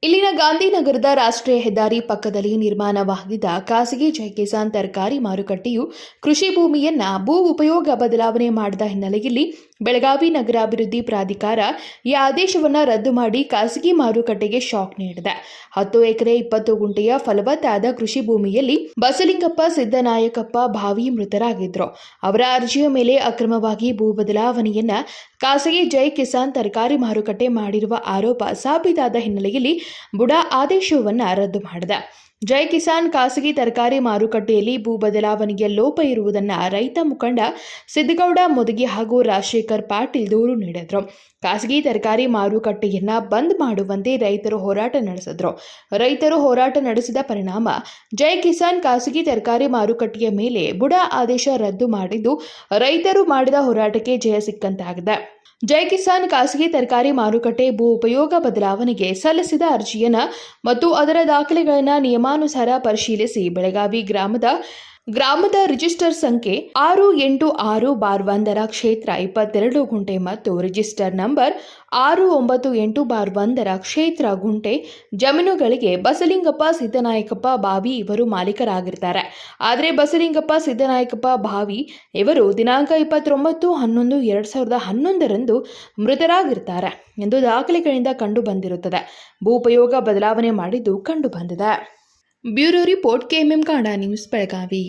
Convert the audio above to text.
ಇಲ್ಲಿನ ಗಾಂಧಿನಗರದ ರಾಷ್ಟ್ರೀಯ ಹೆದ್ದಾರಿ ಪಕ್ಕದಲ್ಲಿ ನಿರ್ಮಾಣವಾಗಿದ್ದ ಖಾಸಗಿ ಜೈ ಕಿಸಾನ್ ತರಕಾರಿ ಮಾರುಕಟ್ಟೆಯು ಕೃಷಿ ಭೂಮಿಯನ್ನ ಭೂ ಉಪಯೋಗ ಬದಲಾವಣೆ ಮಾಡಿದ ಹಿನ್ನೆಲೆಯಲ್ಲಿ ಬೆಳಗಾವಿ ನಗರಾಭಿವೃದ್ಧಿ ಪ್ರಾಧಿಕಾರ ಈ ಆದೇಶವನ್ನು ರದ್ದು ಮಾಡಿ ಖಾಸಗಿ ಮಾರುಕಟ್ಟೆಗೆ ಶಾಕ್ ನೀಡಿದೆ. 10 ಎಕರೆ 20 ಗುಂಟೆಯ ಫಲವತ್ತಾದ ಕೃಷಿ ಭೂಮಿಯಲ್ಲಿ ಬಸಲಿಂಗಪ್ಪ ಸಿದ್ದನಾಯಕಪ್ಪ ಭಾವಿ ಮೃತರಾಗಿದ್ದರು. ಅವರ ಅರ್ಜಿಯ ಮೇಲೆ ಅಕ್ರಮವಾಗಿ ಭೂ ಬದಲಾವಣೆಯನ್ನ ಖಾಸಗಿ ಜೈ ಕಿಸಾನ್ ತರಕಾರಿ ಮಾರುಕಟ್ಟೆ ಮಾಡಿರುವ ಆರೋಪ ಸಾಬೀತಾದ ಹಿನ್ನೆಲೆಯಲ್ಲಿ ಬುಡಾ ಆದೇಶವನ್ನು ರದ್ದು ಮಾಡಿದೆ. ಜೈ ಕಿಸಾನ್ ಖಾಸಗಿ ತರಕಾರಿ ಮಾರುಕಟ್ಟೆಯಲ್ಲಿ ಭೂ ಬದಲಾವಣೆಗೆ ಲೋಪ ಇರುವುದನ್ನು ರೈತ ಮುಖಂಡ ಸಿದ್ದಗೌಡ ಮುದಗಿ ಹಾಗೂ ರಾಜಶೇಖರ್ ಪಾಟೀಲ್ ದೂರು ನೀಡಿದರು. ಖಾಸಗಿ ತರಕಾರಿ ಮಾರುಕಟ್ಟೆಯನ್ನ ಬಂದ್ ಮಾಡುವಂತೆ ರೈತರು ಹೋರಾಟ ನಡೆಸಿದರು. ರೈತರು ಹೋರಾಟ ನಡೆಸಿದ ಪರಿಣಾಮ ಜೈ ಕಿಸಾನ್ ಖಾಸಗಿ ತರಕಾರಿ ಮಾರುಕಟ್ಟೆಯ ಮೇಲೆ ಬುಡಾ ಆದೇಶ ರದ್ದು ಮಾಡಿದ್ದು ರೈತರು ಮಾಡಿದ ಹೋರಾಟಕ್ಕೆ ಜಯ ಸಿಕ್ಕಂತಾಗಿದೆ. ಜೈ ಕಿಸಾನ್ ಖಾಸಗಿ ತರಕಾರಿ ಮಾರುಕಟ್ಟೆ ಭೂ ಉಪಯೋಗ ಬದಲಾವಣೆಗೆ ಸಲ್ಲಿಸಿದ ಅರ್ಜಿಯನ್ನು ಮತ್ತು ಅದರ ದಾಖಲೆಗಳನ್ನು ನಿಯಮಾನುಸಾರ ಪರಿಶೀಲಿಸಿ ಬೆಳಗಾವಿ ಗ್ರಾಮದ ರಿಜಿಸ್ಟರ್ ಸಂಖ್ಯೆ 686/1 ಕ್ಷೇತ್ರ 22 ಗುಂಟೆ ಮತ್ತು ರಿಜಿಸ್ಟರ್ ನಂಬರ್ 698/1 ಕ್ಷೇತ್ರ ಗುಂಟೆ ಜಮೀನುಗಳಿಗೆ ಬಸಲಿಂಗಪ್ಪ ಸಿದ್ದನಾಯಕಪ್ಪ ಬಾವಿ ಇವರು ಮಾಲೀಕರಾಗಿರ್ತಾರೆ. ಆದರೆ ಬಸಲಿಂಗಪ್ಪ ಸಿದ್ದನಾಯಕಪ್ಪ ಬಾವಿ ಇವರು ದಿನಾಂಕ 29/11/2011 ರಂದು ಮೃತರಾಗಿರ್ತಾರೆ ಎಂದು ದಾಖಲೆಗಳಿಂದ ಕಂಡು ಬಂದಿರುತ್ತದೆ. ಭೂ ಉಪಯೋಗ ಬದಲಾವಣೆ ಮಾಡಿದ್ದು ಕಂಡು ಬಂದಿದೆ. Bureau report KMM Kannada news Belagavi.